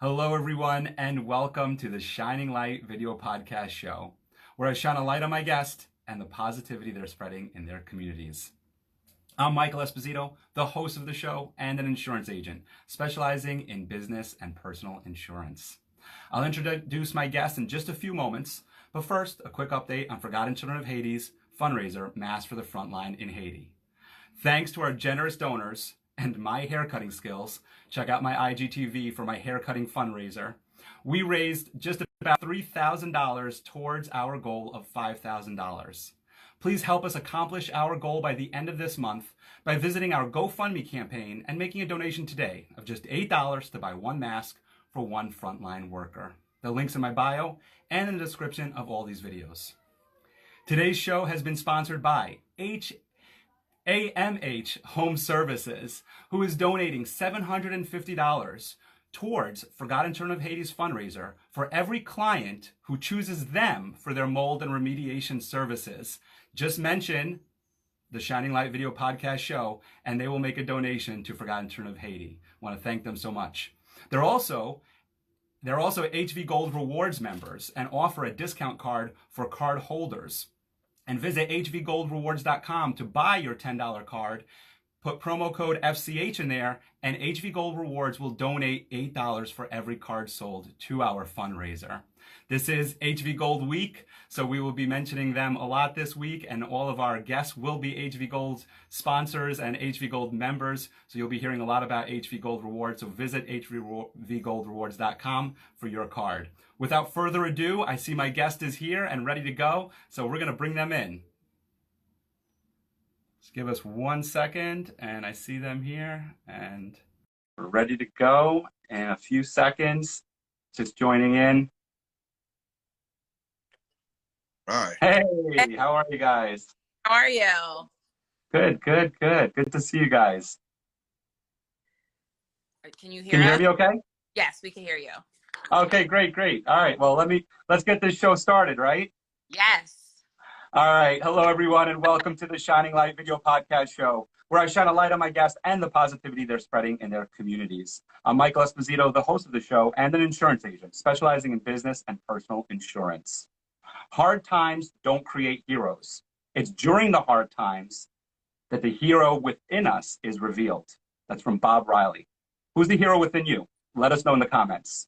Hello, everyone, and welcome to the Shining Light video podcast show, where I shine a light on my guest and the positivity they're spreading in their communities. I'm Michael Esposito, the host of the show and an insurance agent, specializing in business and personal insurance. I'll introduce my guest in just a few moments, but first, a quick update on Forgotten Children of Haiti's fundraiser, Mass for the Frontline in Haiti. Thanks to our generous donors and my haircutting skills, check out my IGTV for my haircutting fundraiser. We raised just about $3,000 towards our goal of $5,000. Please help us accomplish our goal by the end of this month by visiting our GoFundMe campaign and making a donation today of just $8 to buy one mask for one frontline worker. The link's in my bio and in the description of all these videos. Today's show has been sponsored by AMH Home Services, who is donating $750 towards Forgotten Children of Haiti's fundraiser for every client who chooses them for their mold and remediation services. Just mention the Shining Light video podcast show, and they will make a donation to Forgotten Children of Haiti. I want to thank them so much. They're also HV Gold Rewards members and offer a discount card for card holders. And visit hvgoldrewards.com to buy your $10 card. Put promo code FCH in there, and HV Gold Rewards will donate $8 for every card sold to our fundraiser. This is HV Gold Week, so we will be mentioning them a lot this week, and all of our guests will be HV Gold sponsors and HV Gold members, so you'll be hearing a lot about HV Gold Rewards, so visit hvgoldrewards.com for your card. Without further ado, I see my guest is here and ready to go, so we're going to bring them in. Just give us 1 second, and I see them here, and we're ready to go in a few seconds. Just joining in. Hi. Hey, how are you guys? How are you? Good. Good to see you guys. Can you hear Can you hear us? me okay? Yes, we can hear you. Okay, great. All right, well, let's get this show started, right? Yes. All right. Hello, everyone, and welcome to the Shining Light video podcast show, where I shine a light on my guests and the positivity they're spreading in their communities. I'm Michael Esposito, the host of the show and an insurance agent, specializing in business and personal insurance. Hard times don't create heroes. It's during the hard times that the hero within us is revealed. That's from Bob Riley. Who's the hero within you? Let us know in the comments.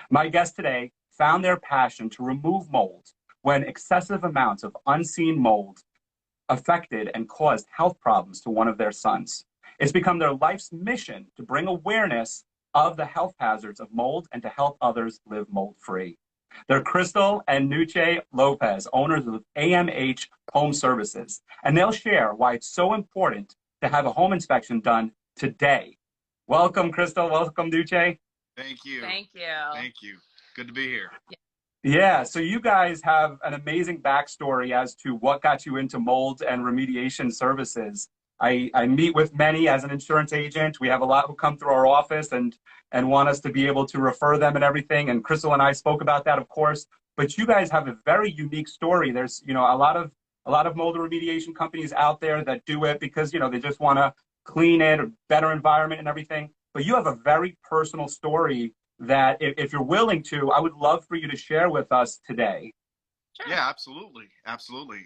My guests today found their passion to remove mold when excessive amounts of unseen mold affected and caused health problems to one of their sons. It's become their life's mission to bring awareness of the health hazards of mold and to help others live mold-free. They're Kristol and Nihuche Lopez, owners of AMH Home Services, and they'll share why it's so important to have a home inspection done today. Welcome, Kristol. Welcome, Nihuche. Thank you. Thank you. Thank you. Good to be here. Yeah, so you guys have an amazing backstory as to what got you into mold and remediation services. I meet with many as an insurance agent. We have a lot who come through our office and want us to be able to refer them and everything. And Kristol and I spoke about that, of course. But you guys have a very unique story. There's, a lot of mold remediation companies out there that do it because, they just want to clean it, or better environment and everything. But you have a very personal story that if you're willing to, I would love for you to share with us today. Sure. Yeah, absolutely. Absolutely.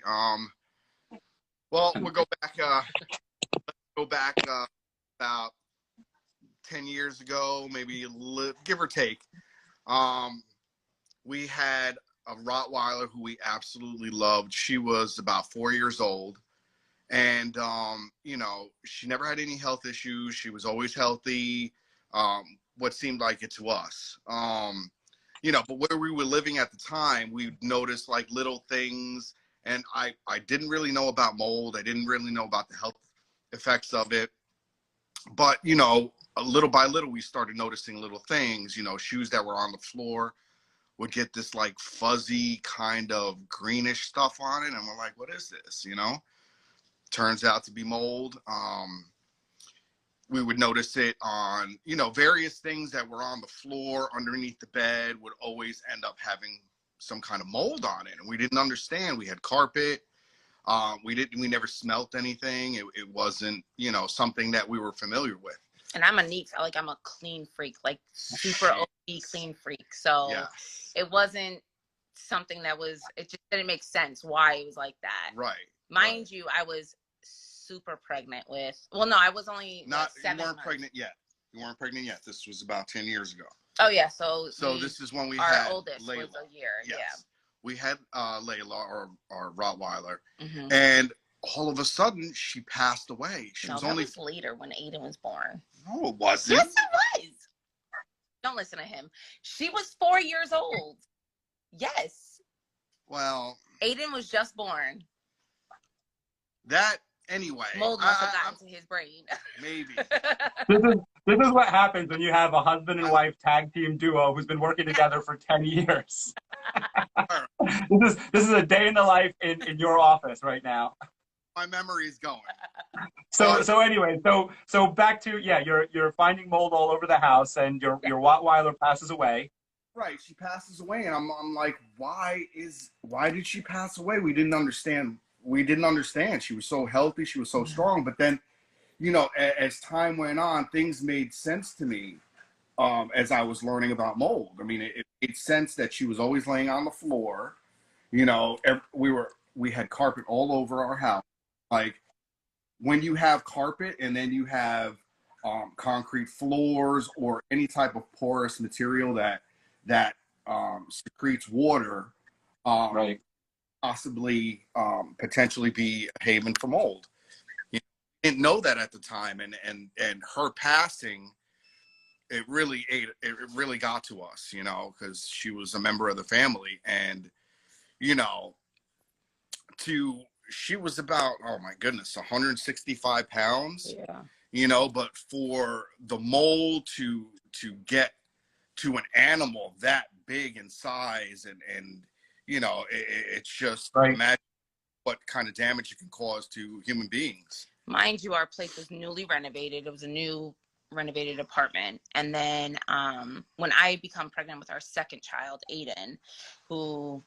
Well, we'll go back about 10 years ago, maybe give or take. We had a Rottweiler who we absolutely loved. She was about 4 years old. And, she never had any health issues. She was always healthy, what seemed like it to us. But where we were living at the time, we noticed like little things. And I didn't really know about mold. I didn't really know about the health effects of it. But, little by little, we started noticing little things, shoes that were on the floor would get this like fuzzy kind of greenish stuff on it. And we're like, what is this? Turns out to be mold. We would notice it on, various things that were on the floor underneath the bed would always end up having some kind of mold on it. And we didn't understand. We had carpet. We never smelt anything. It wasn't, something that we were familiar with. And I'm a neat, like I'm a clean freak, like super OG clean freak. So it wasn't something that was, it just didn't make sense why it was like that. Right. Mind you, I was super pregnant with, well, no, I was only not, like 7 you weren't months. pregnant yet. You weren't pregnant yet. This was about 10 years ago. Oh yeah. So this is when we our had oldest Layla. was a year. Yes. Yeah. We had Layla, our Rottweiler, Mm-hmm. and all of a sudden she passed away. She was only later when Aiden was born. No, it wasn't. Yes, it was. Don't listen to him. She was 4 years old. Yes. Well, Aiden was just born. That anyway. Mold must have gotten to his brain. Maybe. This is what happens when you have a husband and wife tag team duo who's been working together for 10 years. This is a day in the life in your office right now. My memory is going. So anyway, so back to you're finding mold all over the house, and your Rottweiler passes away. Right, she passes away, and I'm like, why did she pass away? We didn't understand. She was so healthy, she was so strong. But then, as time went on, things made sense to me. As I was learning about mold, I mean, it made sense that she was always laying on the floor. We had carpet all over our house. Like, when you have carpet and then you have concrete floors or any type of porous material that secretes water, Right. possibly potentially be a haven for mold. Didn't know that at the time, and her passing, it really got to us, because she was a member of the family, and she was about, oh my goodness, 165 pounds. Yeah. But for the mold to get to an animal that big in size, and it's just right. Imagine what kind of damage it can cause to human beings. Mind you, our place was newly renovated. It was a new renovated apartment. And then when I become pregnant with our second child, Aiden, who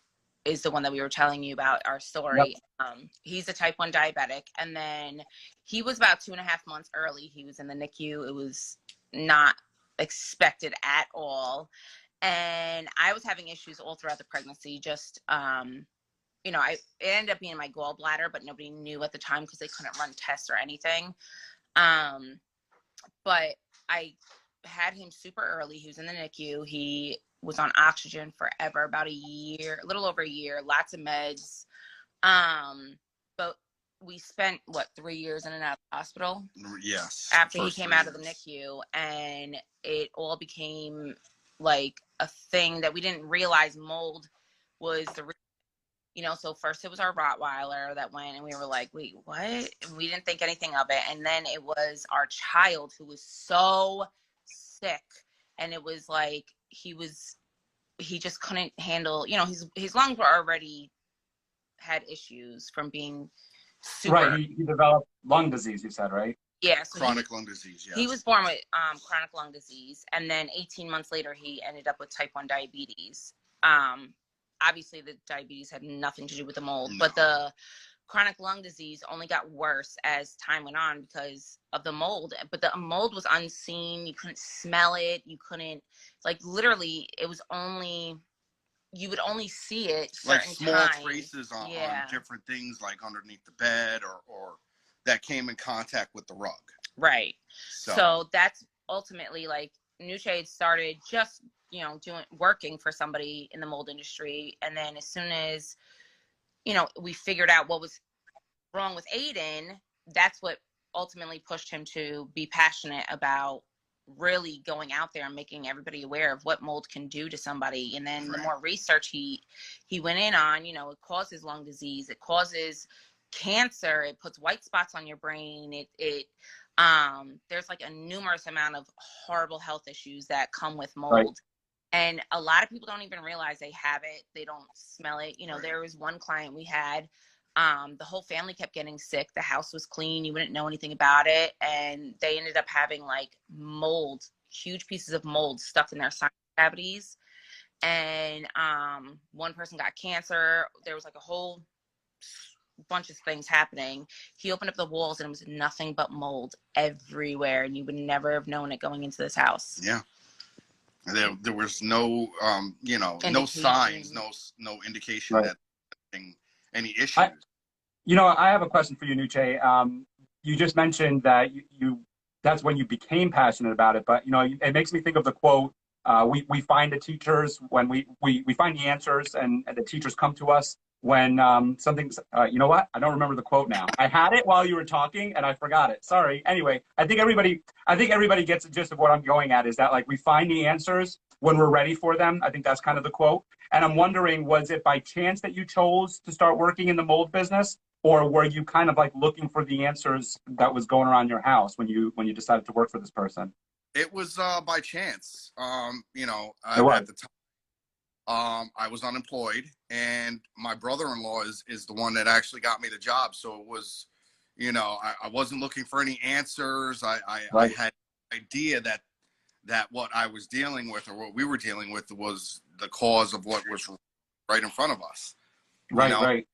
is the one that we were telling you about our story. Yep. He's a type 1 diabetic. And then he was about 2.5 months early. He was in the NICU. It was not expected at all. And I was having issues all throughout the pregnancy. Just, it ended up being my gallbladder, but nobody knew at the time because they couldn't run tests or anything. But I had him super early. He was in the NICU. He was on oxygen forever, about a little over a year, lots of meds. But we spent 3 years in and out of the hospital? Yes. After he came out of the NICU, and it all became like a thing that we didn't realize mold was so first it was our Rottweiler that went, and we were like, wait, what? And we didn't think anything of it. And then it was our child who was so sick, and it was like he just couldn't handle, his lungs were already had issues from being super. Right, he developed lung disease, you said, right? Yeah. So chronic lung disease, yes. He was born with chronic lung disease, and then 18 months later, he ended up with type 1 diabetes. Obviously, the diabetes had nothing to do with the mold, but the chronic lung disease only got worse as time went on because of the mold. But the mold was unseen. You couldn't smell it. You couldn't, literally, it was only, you would only see it certain small times. Traces on different things, like underneath the bed or that came in contact with the rug. Right. So that's ultimately, Nihuche had started just, working for somebody in the mold industry. And then as soon as, we figured out what was wrong with Aiden, that's what ultimately pushed him to be passionate about really going out there and making everybody aware of what mold can do to somebody. And then the more research he went in on, it causes lung disease, it causes cancer, it puts white spots on your brain, there's a numerous amount of horrible health issues that come with mold. Right. And a lot of people don't even realize they have it. They don't smell it. There was one client we had, the whole family kept getting sick. The house was clean. You wouldn't know anything about it. And they ended up having mold, huge pieces of mold stuck in their sinus cavities. And one person got cancer. There was a whole bunch of things happening. He opened up the walls and it was nothing but mold everywhere, and you would never have known it going into this house. Yeah. There was no, no signs, no indication right. that any issues. I have a question for you, Nihuche. You just mentioned that that's when you became passionate about it, but it makes me think of the quote, we find the teachers when we find the answers, and the teachers come to us when something's, you know what? I don't remember the quote now. I had it while you were talking and I forgot it. Sorry. Anyway, I think everybody gets the gist of what I'm going at, is that like we find the answers when we're ready for them. I think that's kind of the quote. And I'm wondering, was it by chance that you chose to start working in the mold business, or were you kind of like looking for the answers that was going around your house when you decided to work for this person? It was by chance. At the time, I was unemployed, and my brother-in-law is the one that actually got me the job. So it was, I wasn't looking for any answers. I had an idea that what I was dealing with, or what we were dealing with, was the cause of what was right in front of us. Right.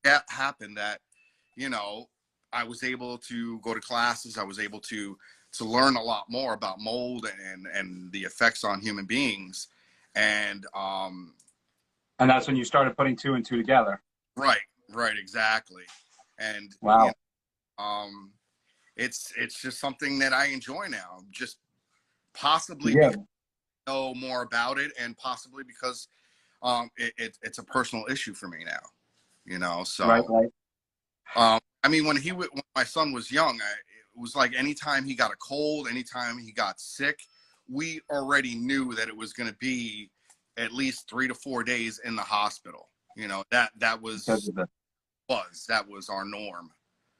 That happened that, I was able to go to classes. I was able to learn a lot more about mold and the effects on human beings. And that's when you started putting two and two together. Right, exactly. And wow. It's just something that I enjoy now, just possibly because I know more about it, and possibly because it's a personal issue for me now, so right. I mean, when my son was young, it was like anytime he got a cold, anytime he got sick, we already knew that it was going to be at least 3 to 4 days in the hospital. That was our norm.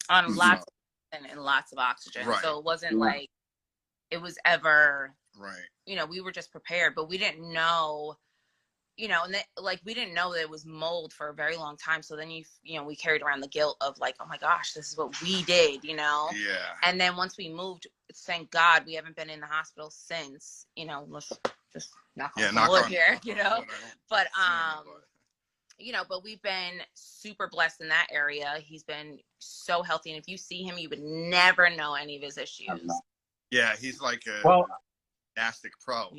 On lots and lots of oxygen. Right. So it wasn't like it was ever right. We were just prepared, but we didn't know, and we didn't know that it was mold for a very long time. So then we carried around the guilt of like, oh my gosh, this is what we did, Yeah. And then once we moved, thank God we haven't been in the hospital since, let's just knock on wood here, but but we've been super blessed in that area. He's been so healthy, and if you see him, you would never know any of his issues. Yeah, he's like a gymnastic pro.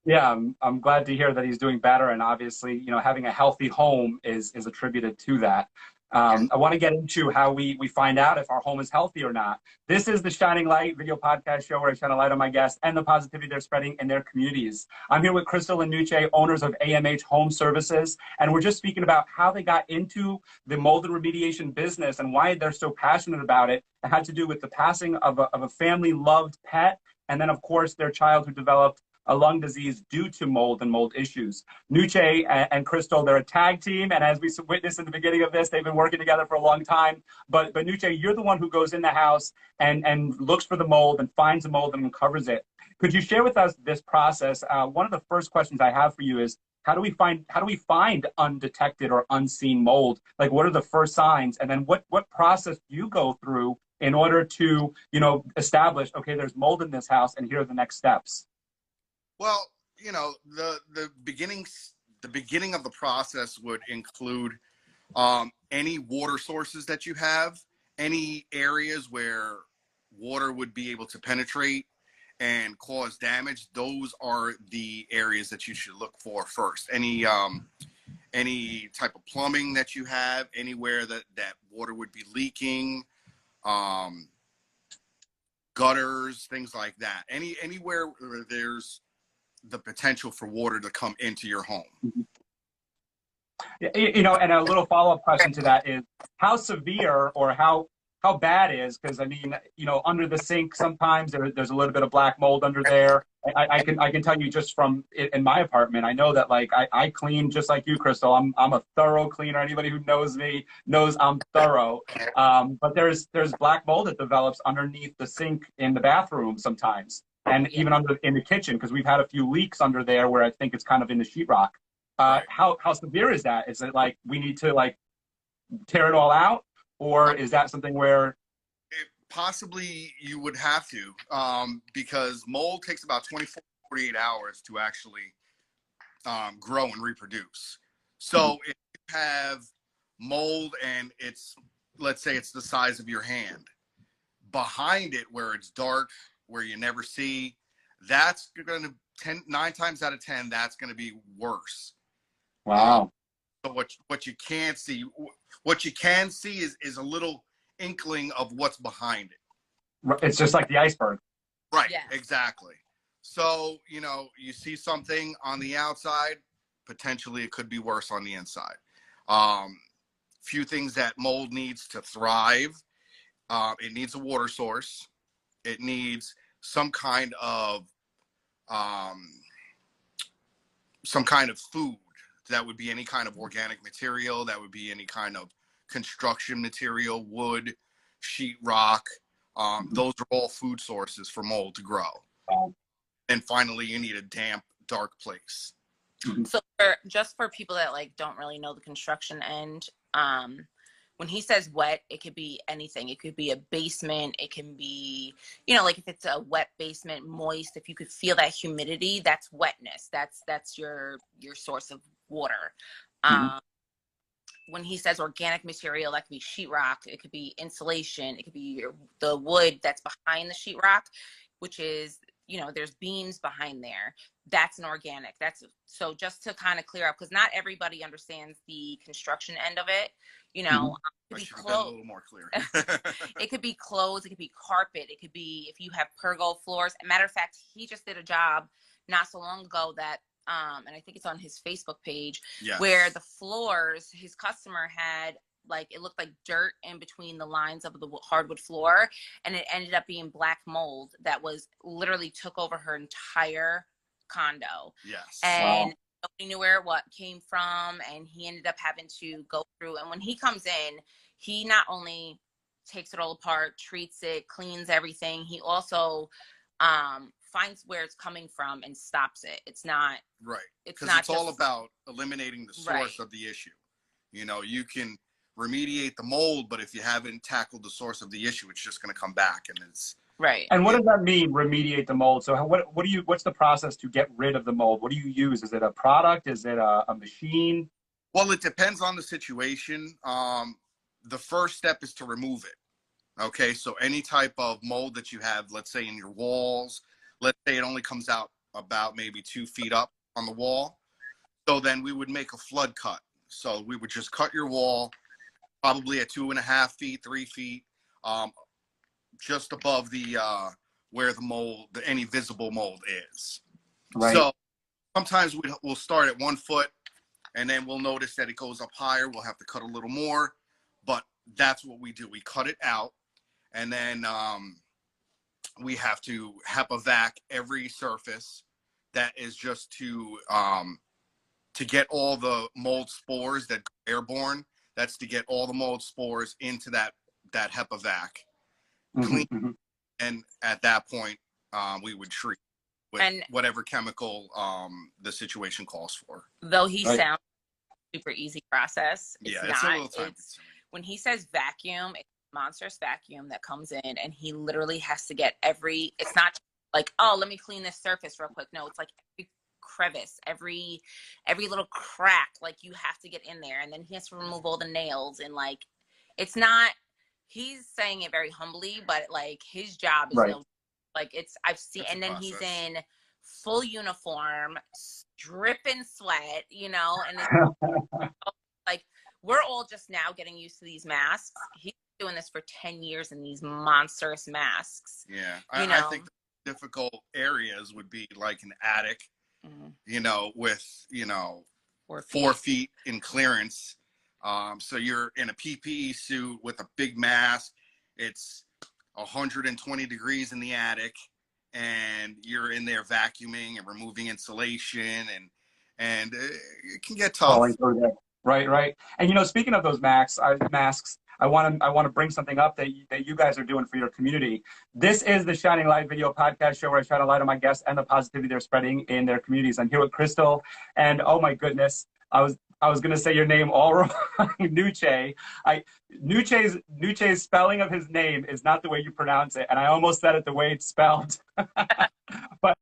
Yeah. I'm glad to hear that he's doing better, and obviously, having a healthy home is attributed to that. I want to get into how we find out if our home is healthy or not. This is the Shining Light video podcast show where I shine a light on my guests and the positivity they're spreading in their communities. I'm here with Kristol and Nihuche, owners of AMH Home Services, and we're just speaking about how they got into the mold and remediation business and why they're so passionate about it. It had to do with the passing of a family-loved pet, and then, of course, their child who developed a lung disease due to mold and mold issues. Nihuche and Kristol, they're a tag team, and as we witnessed in the beginning of this, they've been working together for a long time. But Nihuche, you're the one who goes in the house and looks for the mold and finds the mold and uncovers it. Could you share with us this process? One of the first questions I have for you is, how do we find undetected or unseen mold? Like, what are the first signs? And then what process do you go through in order to, establish, okay, there's mold in this house, and here are the next steps? Well, the beginning of the process would include any water sources that you have, any areas where water would be able to penetrate and cause damage. Those are the areas that you should look for first. Any type of plumbing that you have, anywhere that water would be leaking, gutters, things like that. Anywhere where there's the potential for water to come into your home. And a little follow-up question to that is, how severe or how bad is, because I mean, under the sink sometimes there's a little bit of black mold under there. I can tell you just from in my apartment, I know that like I clean just like you, Kristol. I'm a thorough cleaner. Anybody who knows me knows I'm thorough. But there's black mold that develops underneath the sink in the bathroom sometimes. And even in the kitchen, because we've had a few leaks under there where I think it's kind of in the sheetrock. How severe is that? Is it like we need to like tear it all out, or is that something where possibly you would have to, because mold takes about 24 to 48 hours to actually grow and reproduce. So if you have mold and it's, let's say it's the size of your hand. Behind it, where it's dark, where you never see, that's going to 9 times out of 10, that's going to be worse. Wow. So what you can't see, what you can see is a little inkling of what's behind it. It's just like the iceberg. Right. Yes. Exactly. So, you know, you see something on the outside, potentially it could be worse on the inside. Few things that mold needs to thrive. It needs a water source. It needs some kind of food. That would be any kind of organic material. That would be any kind of construction material, wood, sheetrock. Those are all food sources for mold to grow. And finally, you need a damp, dark place. So just for people that like don't really know the construction end, when he says wet, it could be anything. It could be a basement. It can be, you know, like if it's a wet basement, moist, if you could feel that humidity, that's wetness. That's your source of water. When he says organic material, that could be sheetrock. It could be insulation. It could be the wood that's behind the sheetrock, which is, you know, there's beams behind there. That's an organic. So just to kind of clear up, because not everybody understands the construction end of it. You know, it could be clothes. A little more clear. It could be clothes. It could be carpet. It could be if you have pergo floors. Matter of fact, he just did a job not so long ago that, and I think it's on his Facebook page, yes, where the floors, his customer had, like, it looked like dirt in between the lines of the hardwood floor, and it ended up being black mold that was literally took over her entire condo. Yes. And nobody knew where it came from, and he ended up having to go through, and when he comes in, he not only takes it all apart, treats it, cleans everything, he also finds where it's coming from and stops it. It's not right. It's because not it's all about eliminating the source of the issue. You know, you can remediate the mold, but if you haven't tackled the source of the issue, it's just going to come back, and it's right. And what does that mean, remediate the mold? So what's the process to get rid of the mold? What do you use? Is it a product? Is it a machine? Well, it depends on the situation. The first step is to remove it. Okay, so any type of mold that you have, let's say in your walls, let's say it only comes out about maybe 2 feet up on the wall. So then we would make a flood cut. So we would just cut your wall probably at 2.5 feet, 3 feet, just above the where the mold, any visible mold is. Right. So sometimes we'll start at 1 foot, and then we'll notice that it goes up higher. We'll have to cut a little more, but that's what we do. We cut it out, and then we have to HEPA-vac every surface. That is just to get all the mold spores that are airborne. That's to get all the mold spores into that HEPA-vac. Clean, and at that point, we would treat with whatever chemical the situation calls for. Though he sounds super easy process, it's a little time. When he says vacuum, it's a monstrous vacuum that comes in, and he literally has to get it's not like, oh, let me clean this surface real quick. No, it's like every crevice, every little crack, like you have to get in there, and then he has to remove all the nails, and like, it's not, he's saying it very humbly, but like his job is I've seen, and then he's in full uniform, dripping sweat, you know, and it's like, we're all just now getting used to these masks. He's doing this for 10 years in these monstrous masks. Yeah. I think the difficult areas would be like an attic, you know, with, you know, 4 feet in clearance. So you're in a PPE suit with a big mask. It's 120 degrees in the attic, and you're in there vacuuming and removing insulation, and it can get tough. Right. And you know, speaking of those masks, I want to bring something up that you guys are doing for your community. This is the Shining Light Video Podcast Show, where I shine a light on my guests and the positivity they're spreading in their communities. I'm here with Kristol, and oh my goodness, I was gonna say your name all wrong, Nihuche. Nihuche's spelling of his name is not the way you pronounce it, and I almost said it the way it's spelled. But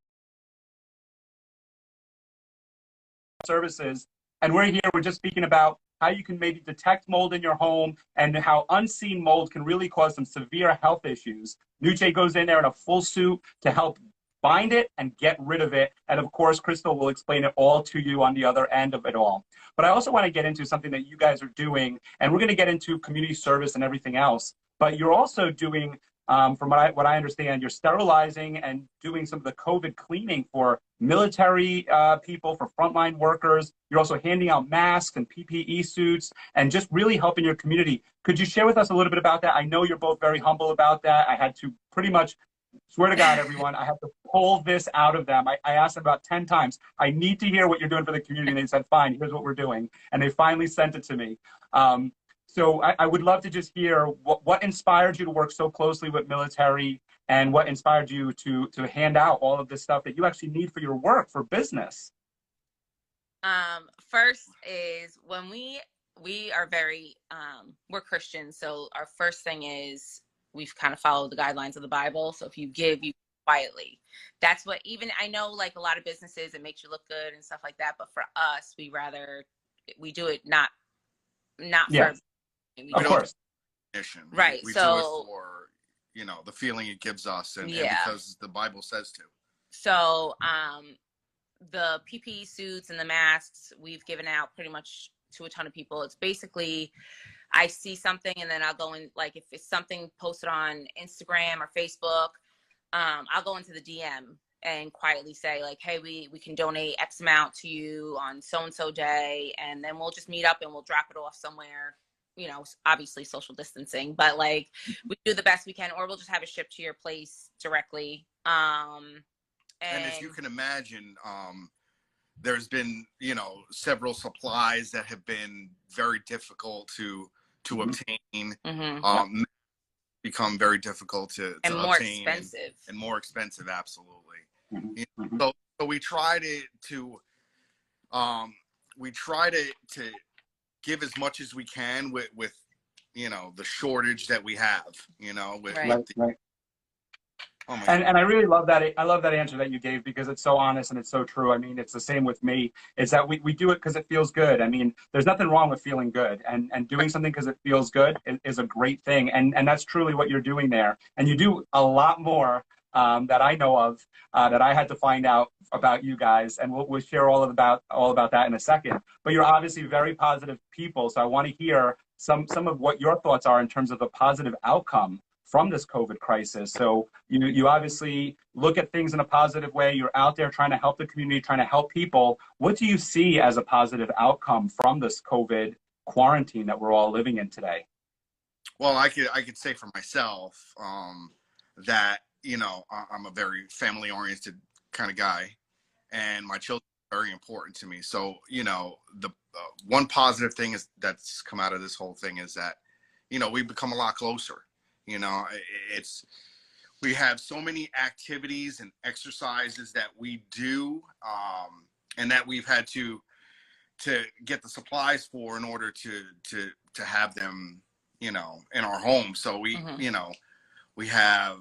services, and we're just speaking about how you can maybe detect mold in your home, and how unseen mold can really cause some severe health issues. Nihuche goes in there in a full suit to help find it and get rid of it. And of course, Kristol will explain it all to you on the other end of it all. But I also want to get into something that you guys are doing, and we're going to get into community service and everything else. But you're also doing, from what I understand, you're sterilizing and doing some of the COVID cleaning for military people, for frontline workers. You're also handing out masks and PPE suits and just really helping your community. Could you share with us a little bit about that? I know you're both very humble about that. I had to pretty much, swear to God, everyone, I have to pull this out of them. I asked them about 10 times, I need to hear what you're doing for the community. And they said, fine, here's what we're doing. And they finally sent it to me. So I would love to just hear what inspired you to work so closely with military, and what inspired you to hand out all of this stuff that you actually need for your work, for business. First is when we are very, we're Christians. So our first thing is we've kind of followed the guidelines of the Bible. So if you give, you quietly. That's what, even I know like a lot of businesses, it makes you look good and stuff like that. But for us, we do it not Yeah. for, Of course. Right. We so do it for, the feeling it gives us, and because the Bible says to. So the PPE suits and the masks we've given out pretty much to a ton of people. It's basically, I see something and then I'll go in, like if it's something posted on Instagram or Facebook, I'll go into the DM and quietly say like, hey, we can donate X amount to you on so-and-so day. And then we'll just meet up and we'll drop it off somewhere, obviously social distancing, but like we do the best we can, or we'll just have it shipped to your place directly. And as you can imagine, there's been, several supplies that have been very difficult to obtain, become very difficult to more obtain, expensive. And more expensive, absolutely. Mm-hmm. So we try to give as much as we can with the shortage that we have, Right. Oh my God. And I really love that. I love that answer that you gave, because it's so honest and it's so true. I mean, it's the same with me. It's that we do it because it feels good. I mean, there's nothing wrong with feeling good, and doing something because it feels good is a great thing. And that's truly what you're doing there. And you do a lot more that I know of, that I had to find out about you guys, and we'll share all about that in a second. But you're obviously very positive people, so I want to hear some of what your thoughts are in terms of the positive outcome from this COVID crisis. So you obviously look at things in a positive way. You're out there trying to help the community, trying to help people. What do you see as a positive outcome from this COVID quarantine that we're all living in today? Well, I could say for myself that I'm a very family-oriented kind of guy, and my children are very important to me. So the one positive thing that's come out of this whole thing is that we've become a lot closer. We have so many activities and exercises that we do, and that we've had to get the supplies for in order to have them, in our home. So we, we have,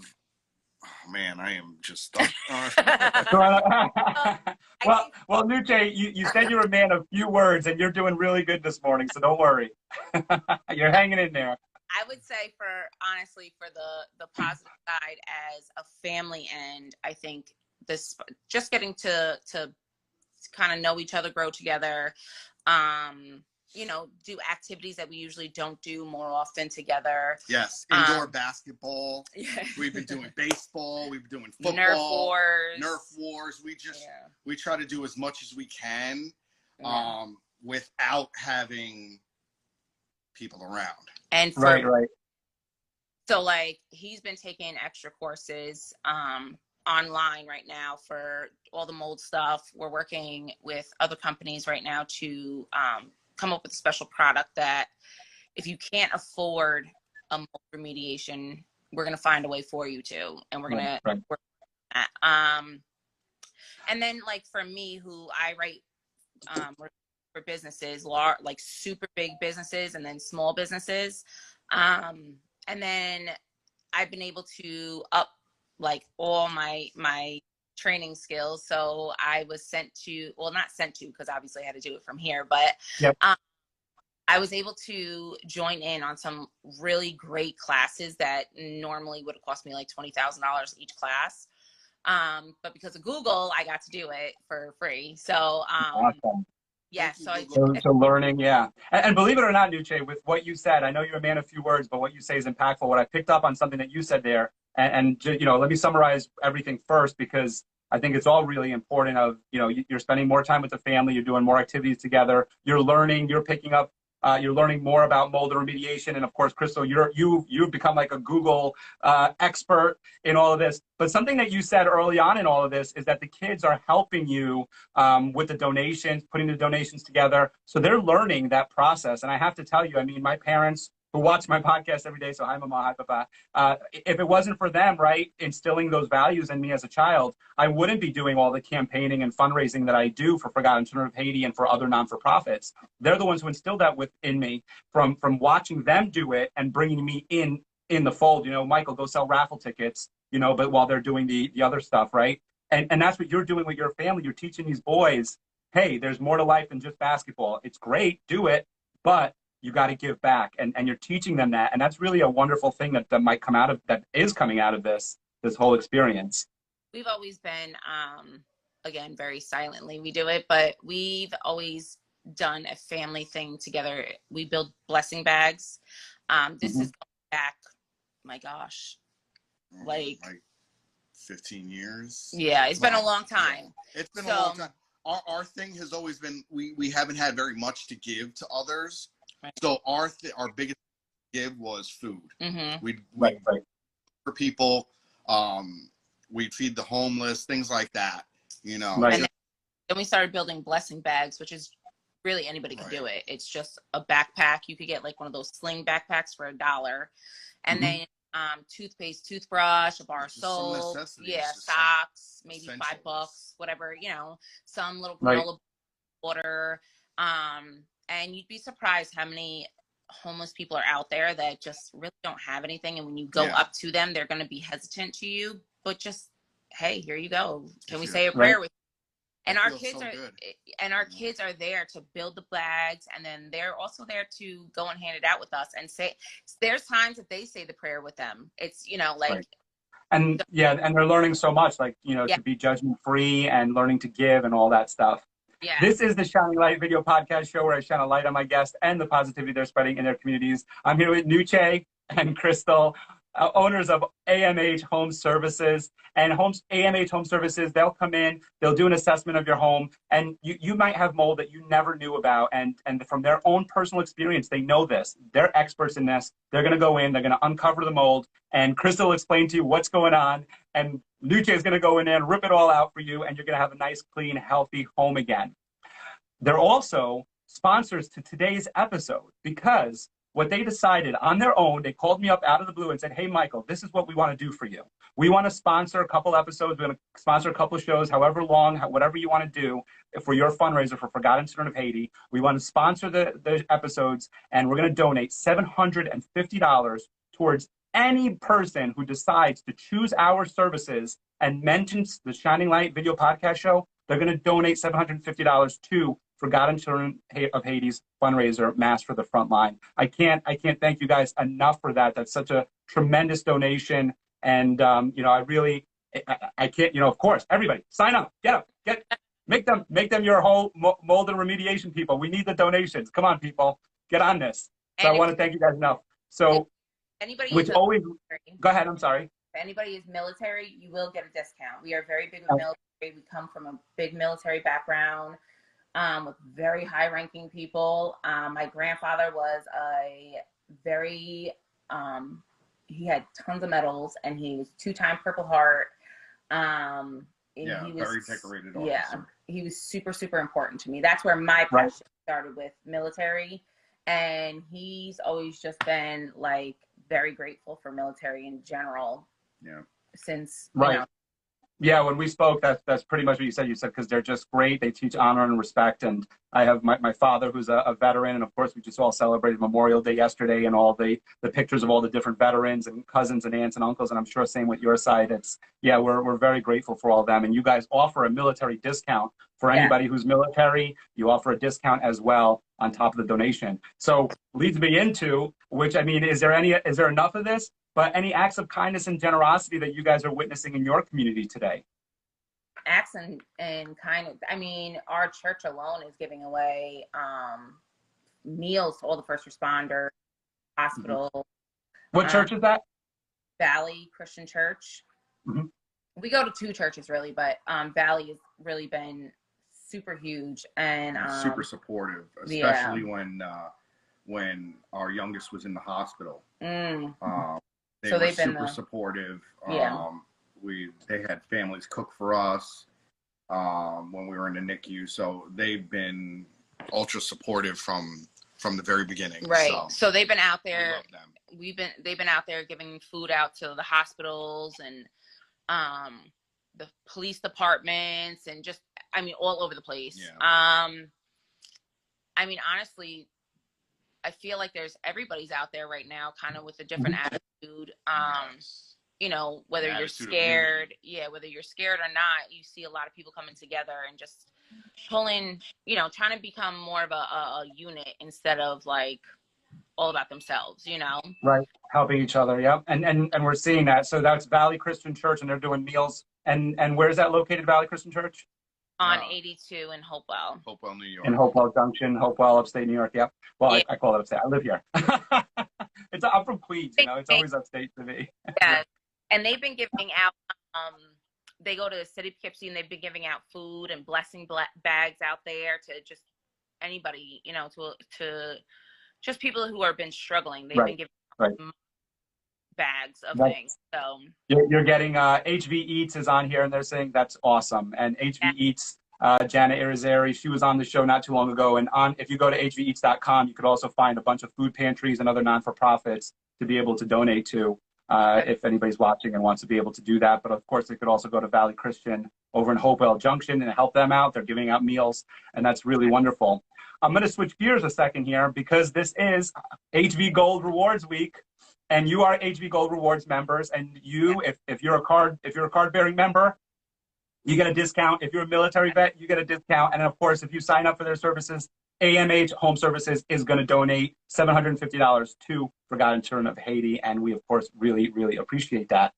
oh man, I am just stuck. Well, Nihuche, you said you're a man of few words, and you're doing really good this morning, so don't worry. You're hanging in there. I would say honestly, for the positive side as a family end, I think this just getting to kind of know each other, grow together, do activities that we usually don't do more often together. Yes, indoor basketball. Yeah. We've been doing baseball. We've been doing football. Nerf wars. We try to do as much as we can, without having people around. And right. So like he's been taking extra courses online right now for all the mold stuff. We're working with other companies right now to come up with a special product that if you can't afford a mold remediation, we're going to find a way for you to, and we're going to work on that. And then like for me, who I write for businesses, like super big businesses and then small businesses. And then I've been able to up like all my training skills. So I was not sent to, because obviously I had to do it from here, but I was able to join in on some really great classes that normally would have cost me like $20,000 each class. But because of Google, I got to do it for free. So, Awesome. yeah, So learning, yeah. And believe it or not, Nihuche, with what you said, I know you're a man of few words, but what you say is impactful. What I picked up on something that you said there, and you know, let me summarize everything first, because I think it's all really important. Of, you know, you're spending more time with the family, you're doing more activities together, you're learning, you're picking up. You're learning more about mold and remediation, and of course, Kristol, you've become like a Google expert in all of this. But something that you said early on in all of this is that the kids are helping you with the donations, putting the donations together. So they're learning that process. And I have to tell you, I mean, my parents who watch my podcast every day, so hi mama, hi papa, if it wasn't for them, right, instilling those values in me as a child, I wouldn't be doing all the campaigning and fundraising that I do for Forgotten Children of Haiti and for other non-for-profits. They're the ones who instilled that within me from watching them do it and bringing me in the fold. You know, Michael, go sell raffle tickets, you know, but while they're doing the other stuff, right? And that's what you're doing with your family. You're teaching these boys, hey, there's more to life than just basketball. It's great, do it, but you got to give back. And you're teaching them that. And that's really a wonderful thing that might come out of, that is coming out of this whole experience. We've always been, again, very silently we do it, but we've always done a family thing together. We build blessing bags. This is going back, my gosh, like 15 years. Yeah, it's been a long time. It's been a long time. Our thing has always been, we haven't had very much to give to others. Right. So our biggest give was food. We'd for people, we'd feed the homeless, things like that, you know. Right. And then we started building blessing bags, which is really anybody can do it. It's just a backpack. You could get like one of those sling backpacks for $1. And then toothpaste, toothbrush, a bar of soap, socks, maybe $5, whatever, you know, some little granola water. And you'd be surprised how many homeless people are out there that just really don't have anything. And when you go up to them, they're going to be hesitant to you, but just, hey, here you go. Can we say a prayer with you? And our kids kids are there to build the bags, and then they're also there to go and hand it out with us and say, there's times that they say the prayer with them. It's, you know, like, and and they're learning so much, like, you know, to be judgment free and learning to give and all that stuff. Yeah. This is the Shining Light video podcast show where I shine a light on my guests and the positivity they're spreading in their communities. I'm here with Nihuche and Kristol, owners of AMH Home Services. And AMH Home Services, they'll come in, they'll do an assessment of your home, and you might have mold that you never knew about. And from their own personal experience, they know this. They're experts in this. They're going to go in, they're going to uncover the mold, and Kristol will explain to you what's going on. And Nihuche is going to go in there and rip it all out for you, and you're going to have a nice, clean, healthy home again. They're also sponsors to today's episode, because what they decided on their own, they called me up out of the blue and said, hey, Michael, this is what we want to do for you. We want to sponsor a couple episodes. We're going to sponsor a couple of shows, however long, whatever you want to do for your fundraiser for Forgotten Children of Haiti. We want to sponsor the episodes, and we're going to donate $750 towards any person who decides to choose our services and mentions the Shining Light video podcast show. They're going to donate $750 to Forgotten Children of Haiti's fundraiser, Mass for the Frontline. I can't thank you guys enough for that. That's such a tremendous donation. And, you know, I can't, you know, of course, everybody sign up, make them your whole mold and remediation people. We need the donations. Come on, people, get on this. So I want to thank you guys enough. So go ahead. I'm sorry. If anybody is military, you will get a discount. We are very big with military. We come from a big military background. With very high-ranking people. My grandfather was a very, he had tons of medals, and he was 2-time Purple Heart. He was very decorated officer. Yeah, he was super, super important to me. That's where my passion started, with military, and he's always just been like very grateful for military in general. Yeah. Since you know, Yeah, when we spoke, that's pretty much what you said. You said because they're just great. They teach honor and respect. And I have my father who's a veteran, and of course we just all celebrated Memorial Day yesterday, and all the pictures of all the different veterans and cousins and aunts and uncles. And I'm sure same with your side. It's yeah, we're very grateful for all of them. And you guys offer a military discount for Yeah. anybody who's military. You offer a discount as well on top of the donation. So leads me into which I mean, is there enough of this? But any acts of kindness and generosity that you guys are witnessing in your community today? Acts and kindness. I mean, our church alone is giving away meals to all the first responders, hospital. What church is that? Valley Christian Church. Mm-hmm. We go to two churches really, but Valley has really been super huge and super supportive, especially when our youngest was in the hospital. They were super supportive. They had families cook for us when we were in the NICU, so they've been ultra supportive from the very beginning. Right. So they've been out there. They've been out there giving food out to the hospitals and the police departments and just all over the place. Yeah. I mean, honestly, I feel like everybody's out there right now kind of with a different attitude. Yes. You know, whether you're scared, whether you're scared or not, you see a lot of people coming together and just pulling, trying to become more of a unit instead of like all about themselves, Right. Helping each other. Yeah. And we're seeing that. So that's Valley Christian Church, and they're doing meals. And where's that located, Valley Christian Church? On 82 in Hopewell. Hopewell, New York. In Hopewell Junction, Hopewell, upstate New York. Yep. Well, yeah. I call it upstate. I live here. I'm from Queens, it's always upstate to me. Yeah. And they've been giving out, they go to the city of Poughkeepsie and they've been giving out food and blessing bags out there to just anybody, to just people who have been struggling. They've been giving bags of things. So you're getting HV Eats is on here, and they're saying that's awesome. And HV Eats, Jana Irizarry, she was on the show not too long ago. And if you go to hveats.com, you could also find a bunch of food pantries and other non-for-profits to be able to donate to. If anybody's watching and wants to be able to do that. But of course, they could also go to Valley Christian over in Hopewell Junction and help them out. They're giving out meals, and that's really wonderful. I'm going to switch gears a second here because this is HV Gold Rewards Week, and you are HV Gold Rewards members. And you, if you're a card-bearing member, you get a discount. If you're a military vet, you get a discount. And of course, if you sign up for their services, AMH Home Services is going to donate $750 to Forgotten Children of Haiti, and we, of course, really, really appreciate that.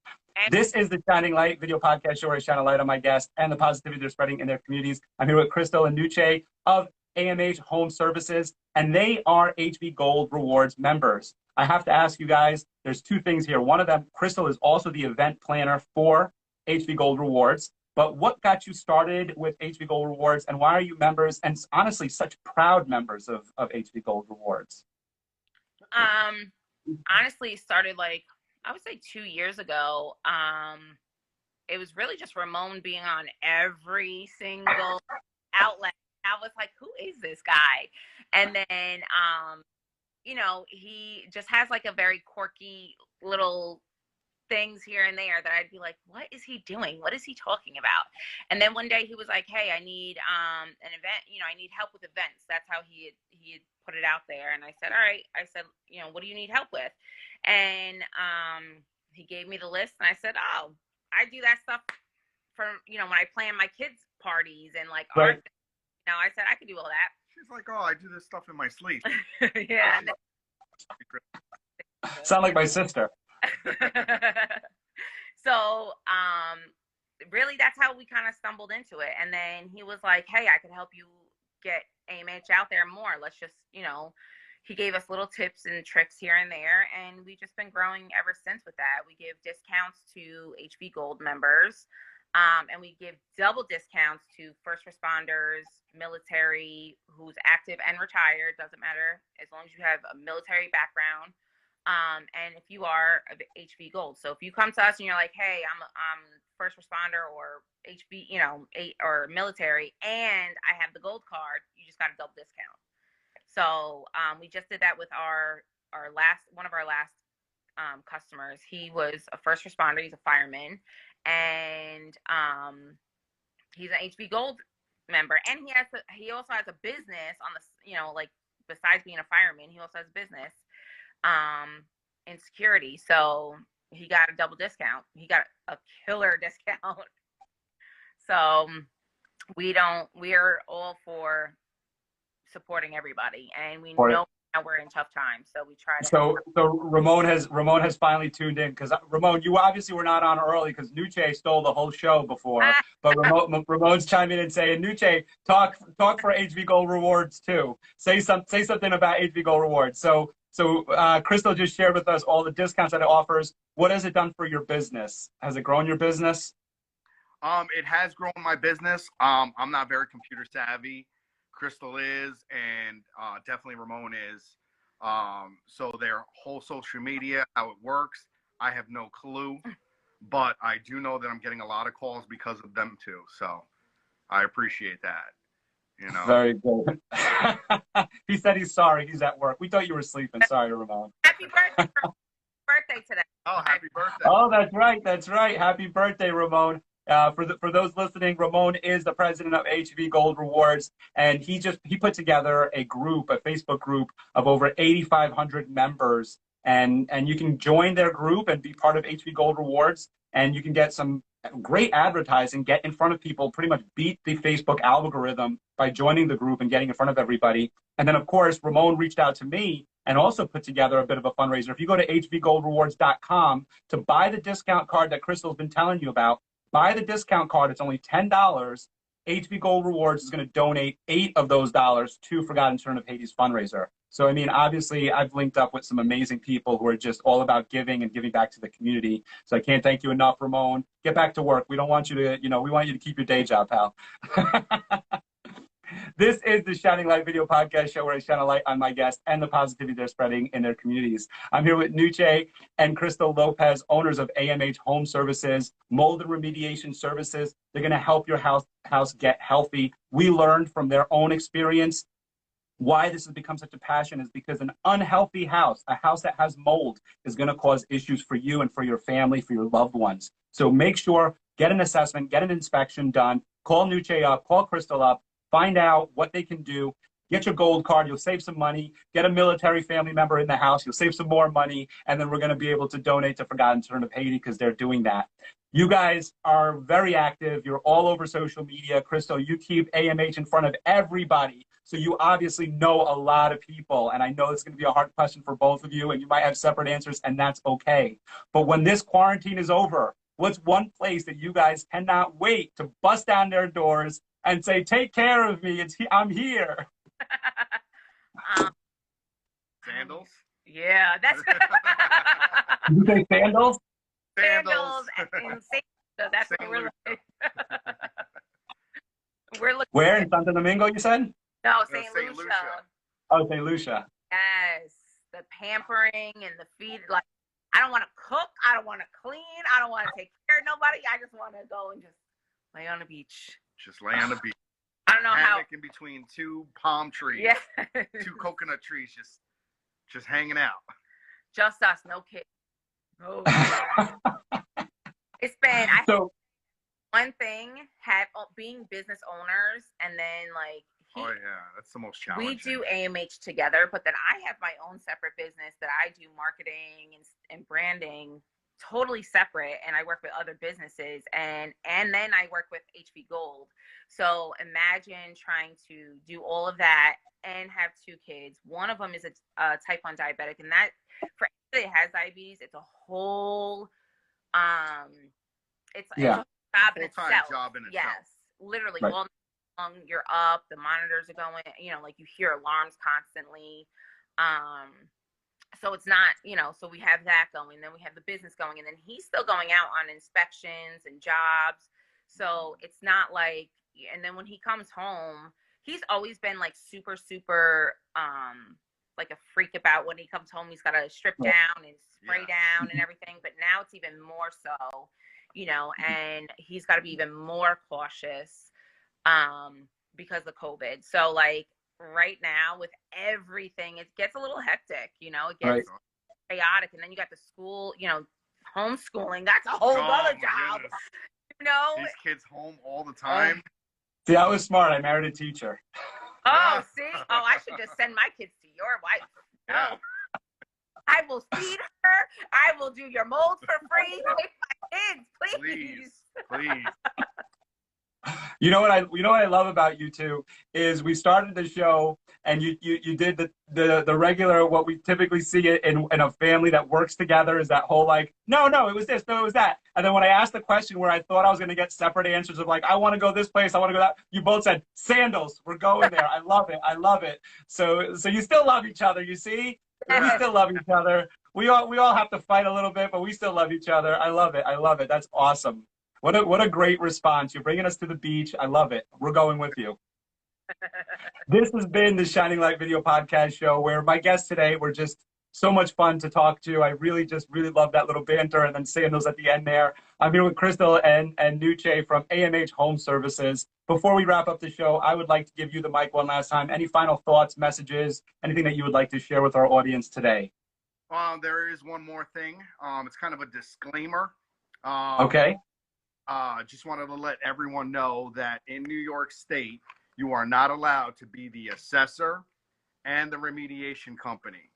This is the Shining Light video podcast show where I shine a light on my guests and the positivity they're spreading in their communities. I'm here with Kristol and Nihuche of AMH Home Services, and they are HV Gold Rewards members. I have to ask you guys, there's two things here. One of them, Kristol is also the event planner for HV Gold Rewards. But what got you started with HV Gold Rewards, and why are you members, and honestly, such proud members of HV Gold Rewards? Honestly, started I would say 2 years ago. It was really just Ramon being on every single outlet. I was like, who is this guy? And then, he just has a very quirky little things here and there that I'd be like, what is he doing? What is he talking about? And then one day he was like, hey, I need an event, I need help with events. That's how he had put it out there. And I said, all right. I said, what do you need help with? And he gave me the list, and I said, oh, I do that stuff for, when I plan my kids' parties and art. I said, I could do all that. She's like, oh, I do this stuff in my sleep. Yeah. Sound like my sister. So really that's how we kind of stumbled into it. And then he was like, hey, I can help you get AMH out there more. Let's just, he gave us little tips and tricks here and there, and we've just been growing ever since with that. We give discounts to HV Gold members, and we give double discounts to first responders, military, who's active and retired, doesn't matter, as long as you have a military background. And if you are of HV Gold. So if you come to us and you're like, hey, I'm first responder or HV, or military, and I have the gold card, you just got a double discount. So we just did that with one of our last customers. He was a first responder. He's a fireman. and he's an HB Gold member, and he also has a business on the, like, besides being a fireman, he also has a business in security. So he got a double discount. He got a killer discount. So we're all for supporting everybody, and we know now we're in tough times, so we try to. So Ramon has finally tuned in, because Ramon, you obviously were not on early because Nihuche stole the whole show before, but Ramon's chiming in and saying, Nihuche, talk for HB Gold Rewards too. Say something about HB Gold Rewards. So Kristol just shared with us all the discounts that it offers. What has it done for your business? Has it grown your business? It has grown my business. I'm not very computer savvy. Kristol is, and definitely Ramon is. So their whole social media, how it works, I have no clue. But I do know that I'm getting a lot of calls because of them too. So I appreciate that. Very good. He said he's sorry. He's at work. We thought you were sleeping. Sorry, Ramon. Happy birthday today. Oh, happy birthday. Oh, that's right. That's right. Happy birthday, Ramon. For those listening, Ramon is the president of HB Gold Rewards, and he put together a Facebook group of over 8,500 members, and you can join their group and be part of HB Gold Rewards, and you can get some great advertising, get in front of people, pretty much beat the Facebook algorithm by joining the group and getting in front of everybody. And then, of course, Ramon reached out to me and also put together a bit of a fundraiser. If you go to hbgoldrewards.com to buy the discount card that Kristol's been telling you about, buy the discount card. It's only $10. HB Gold Rewards is going to donate 8 of those dollars to Forgotten Children of Haiti's fundraiser. So, I mean, obviously, I've linked up with some amazing people who are just all about giving and giving back to the community. So I can't thank you enough, Ramon. Get back to work. We don't want you to, we want you to keep your day job, pal. This is the Shining Light Video Podcast Show, where I shine a light on my guests and the positivity they're spreading in their communities. I'm here with Nihuche and Kristol Lopez, owners of AMH Home Services, mold and remediation services. They're going to help your house get healthy. We learned from their own experience why this has become such a passion is because an unhealthy house, a house that has mold, is going to cause issues for you and for your family, for your loved ones. So make sure, get an assessment, get an inspection done, call Nihuche up, call Kristol up, find out what they can do. Get your gold card. You'll save some money. Get a military family member in the house. You'll save some more money. And then we're going to be able to donate to Forgotten Children of Haiti because they're doing that. You guys are very active. You're all over social media. Kristol, you keep AMH in front of everybody. So you obviously know a lot of people. And I know it's going to be a hard question for both of you, and you might have separate answers, and that's okay. But when this quarantine is over, what's one place that you guys cannot wait to bust down their doors and say, take care of me, I'm here? Sandals? Yeah, that's... You say sandals? Sandals and so that's what we're looking. We're looking. Where, in Santo Domingo, you said? No, St. Lucia. Oh, St. Lucia. Yes, the pampering and the feed. Like, I don't want to cook. I don't want to clean. I don't want to take care of nobody. I just want to go and just lay on the beach. Just lay on the beach. I don't know how. In between 2 palm trees. Yeah. 2 coconut trees, just hanging out. Just us, no kids. Oh. It's been one thing being business owners, and then oh yeah, that's the most challenging. We do AMH together, but then I have my own separate business that I do marketing and branding totally separate, and I work with other businesses, and then I work with HB Gold. So imagine trying to do all of that and have 2 kids. One of them is a type 1 diabetic, and that for anybody that has diabetes, it's a whole it's a job in itself. Job in itself. Yes, literally. Right. All long you're up, the monitors are going, you hear alarms constantly. So it's not, so we have that going, then we have the business going, and then he's still going out on inspections and jobs. So it's not like, and then when he comes home, he's always been super, super, like a freak about when he comes home. He's got to strip down and spray down and everything. But now it's even more so, and he's got to be even more cautious because of COVID. So right now with everything, it gets a little hectic, it gets chaotic. And then you got the school, homeschooling. That's a whole other job. Goodness. You know? These kids home all the time. See, I was smart. I married a teacher. Oh, see? Oh, I should just send my kids to your wife. No. Yeah. I will feed her. I will do your molds for free. Take my kids, please. Please. You know what I love about you two is we started the show and you did the regular, what we typically see in a family that works together, is that whole like, no, it was this, no, it was that. And then when I asked the question where I thought I was going to get separate answers of like, I want to go this place, I want to go that, you both said sandals, we're going there. I love it. So you still love each other, you see? We still love each other. We all have to fight a little bit, but we still love each other. I love it. That's awesome. What a great response. You're bringing us to the beach. I love it. We're going with you. This has been the Shining Light Video Podcast Show, where my guests today were just so much fun to talk to. I really love that little banter and then sandals at the end there. I'm here with Kristol and Nihuche from AMH Home Services. Before we wrap up the show, I would like to give you the mic one last time. Any final thoughts, messages, anything that you would like to share with our audience today? There is one more thing. It's kind of a disclaimer. Okay. Just wanted to let everyone know that in New York State, you are not allowed to be the assessor and the remediation company.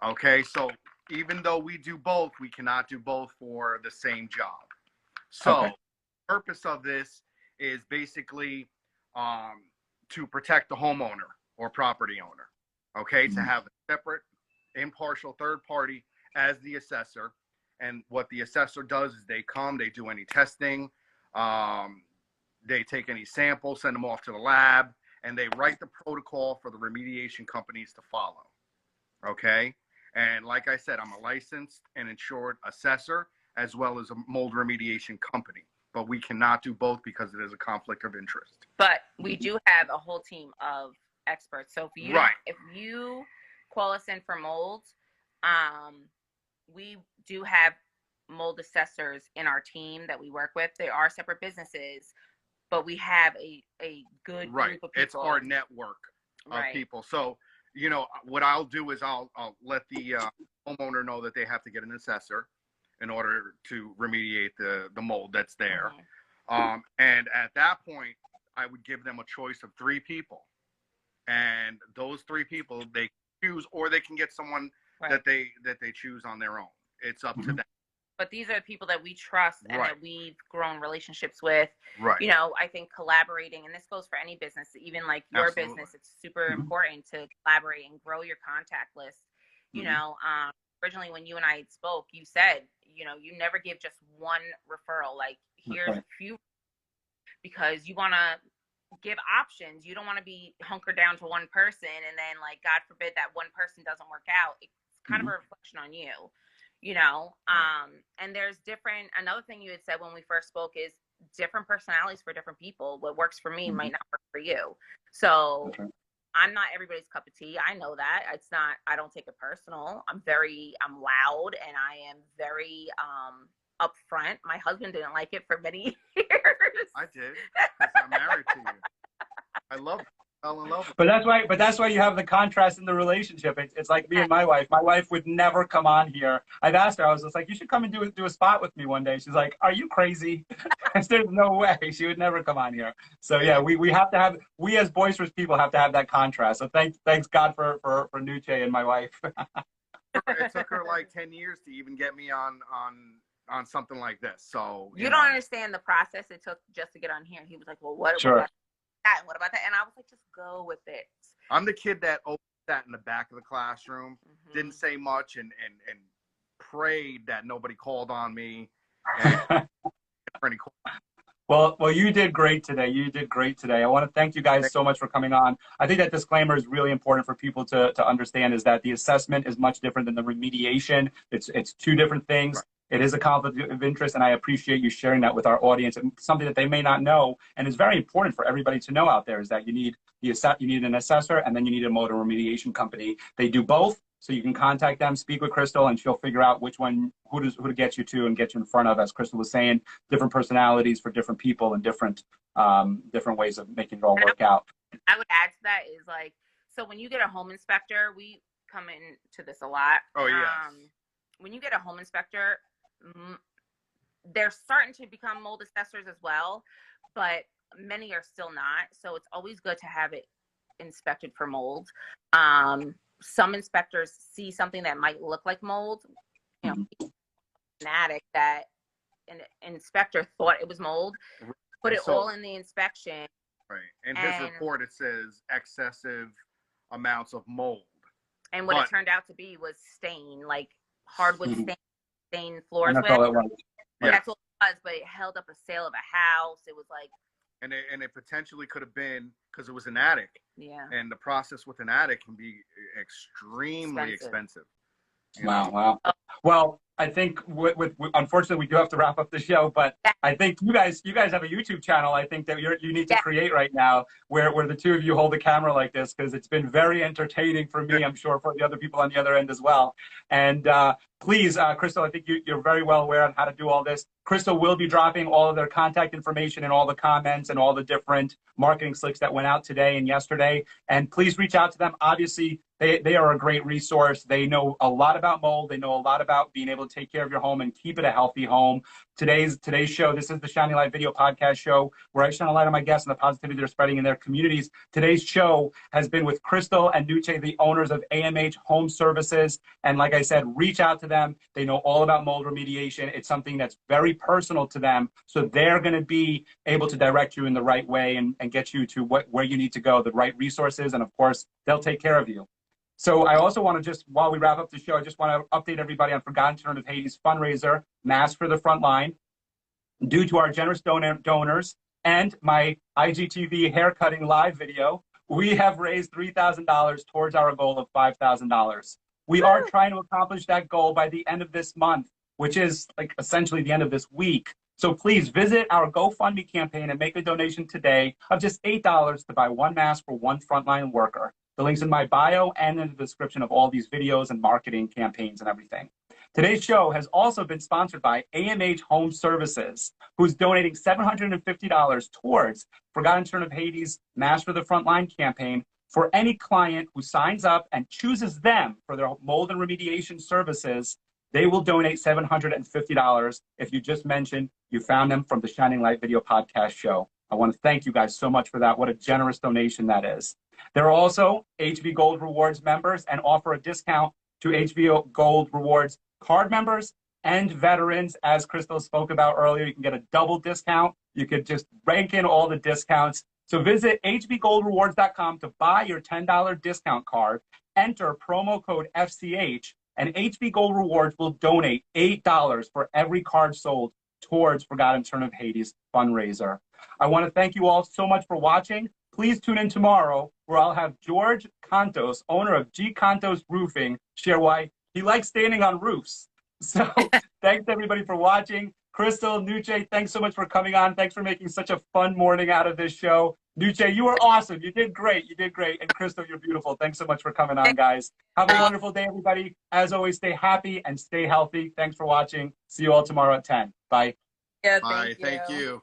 Okay, so even though we do both, we cannot do both for the same job. So Okay. The purpose of this is basically to protect the homeowner or property owner. Okay, to have a separate, impartial third party as the assessor. And what the assessor does is they come, they do any testing, they take any samples, send them off to the lab, and they write the protocol for the remediation companies to follow. Okay? And like I said, I'm a licensed and insured assessor as well as a mold remediation company. But we cannot do both because it is a conflict of interest. But we do have a whole team of experts. So if you call us in for molds, we do have mold assessors in our team that we work with. They are separate businesses, but we have a good group of people. It's our network of people. So, you know, what I'll do is I'll let the homeowner know that they have to get an assessor in order to remediate the mold that's there. Mm-hmm. And at that point, I would give them a choice of 3 people. And those 3 people, they choose, or they can get someone that they choose on their own. It's up to them. But these are the people that we trust and that we've grown relationships with. Right. You know, I think collaborating, and this goes for any business, even like your business, it's super important to collaborate and grow your contact list. You know, originally when you and I spoke, you said, you know, you never give just one referral. Like, here's a few, because you want to give options. You don't want to be hunkered down to one person and then, like, God forbid that one person doesn't work out. It's kind of a reflection on you. You know, and there's another thing you had said when we first spoke is different personalities for different people. What works for me might not work for you. So I'm not everybody's cup of tea. I know that. I don't take it personal. I'm loud and I am very upfront. My husband didn't like it for many years. I did, because I'm married to you. I love it. Fell in love with But that's why you have the contrast in the relationship. It's like me and my wife. My wife would never come on here. I've asked her. I was just like, you should come and do a spot with me one day. She's like, are you crazy? There's no way. She would never come on here. So yeah, we have to have, we as boisterous people have to have that contrast. So thanks God for Nihuche and my wife. It took her like 10 years to even get me on something like this. So you don't understand the process it took just to get on here. He was like, well, what about that? And what about that? And I was like, just go with it. I'm the kid that always sat in the back of the classroom, didn't say much, and prayed that nobody called on me. Well, you did great today. I want to thank you guys so much for coming on. I think that disclaimer is really important for people to understand, is that the assessment is much different than the remediation. It's 2 different things. Right. It is a conflict of interest, and I appreciate you sharing that with our audience. And something that they may not know, and is very important for everybody to know out there, is that you need an assessor, and then you need a mold remediation company. They do both, so you can contact them, speak with Kristol, and she'll figure out which one, who to get you to and get you in front of. As Kristol was saying, different personalities for different people and different ways of making it all work out. I would add to that is, like, so when you get a home inspector, we come into this a lot. Oh, yeah. When you get a home inspector, they're starting to become mold assessors as well, but many are still not. So it's always good to have it inspected for mold. Some inspectors see something that might look like mold, you know, an attic that an inspector thought it was mold, put it all in the inspection. Right. In his report, it says excessive amounts of mold. And what it turned out to be was stain, like hardwood stain floors. That's all it was. That's all it was, but it held up a sale of a house. It was like. And it potentially could have been because it was an attic. Yeah. And the process with an attic can be extremely expensive. Wow. Well, I think unfortunately we do have to wrap up the show, but I think you guys have a YouTube channel. I think that you need to create right now where the two of you hold the camera like this, because it's been very entertaining for me. I'm sure for the other people on the other end as well. And please, Kristol, I think you're very well aware on how to do all this. Kristol will be dropping all of their contact information in all the comments and all the different marketing slicks that went out today and yesterday. And please reach out to them. Obviously, they are a great resource. They know a lot about mold. They know a lot about being able to take care of your home and keep it a healthy home. Today's show, this is the Shining Light Video Podcast Show, where I shine a light on my guests and the positivity they're spreading in their communities. Today's show has been with Kristol and Nihuche, the owners of AMH Home Services. And like I said, reach out to them. They know all about mold remediation. It's something that's very personal to them. So they're going to be able to direct you in the right way and get you to where you need to go, the right resources. And of course, they'll take care of you. So I also want to just, while we wrap up the show, I just want to update everybody on Forgotten Children of Haiti's fundraiser, Mask for the Frontline. Due to our generous donors and my IGTV haircutting live video, we have raised $3,000 towards our goal of $5,000. We are trying to accomplish that goal by the end of this month, which is like essentially the end of this week. So please visit our GoFundMe campaign and make a donation today of just $8 to buy one mask for one frontline worker. The link's in my bio and in the description of all these videos and marketing campaigns and everything. Today's show has also been sponsored by AMH Home Services, who's donating $750 towards Forgotten Children of Haiti's Mask for the Frontline campaign for any client who signs up and chooses them for their mold and remediation services. They will donate $750 if you just mentioned you found them from the Shining Light Video Podcast Show. I want to thank you guys so much for that. What a generous donation that is. They're also HV Gold Rewards members and offer a discount to HV Gold Rewards card members and veterans. As Kristol spoke about earlier, you can get a double discount. You could just rank in all the discounts. So visit hvgoldrewards.com to buy your $10 discount card. Enter promo code FCH, and HV Gold Rewards will donate $8 for every card sold towards Forgotten Children of Haiti's fundraiser. I want to thank you all so much for watching. Please tune in tomorrow, where I'll have George Cantos, owner of G. Cantos Roofing, share why he likes standing on roofs. So thanks, everybody, for watching. Kristol, Nihuche, thanks so much for coming on. Thanks for making such a fun morning out of this show. Nihuche, you were awesome. You did great. You did great. And Kristol, you're beautiful. Thanks so much for coming on, guys. Have a wonderful day, everybody. As always, stay happy and stay healthy. Thanks for watching. See you all tomorrow at 10. Bye. Yeah, Bye. Thank you.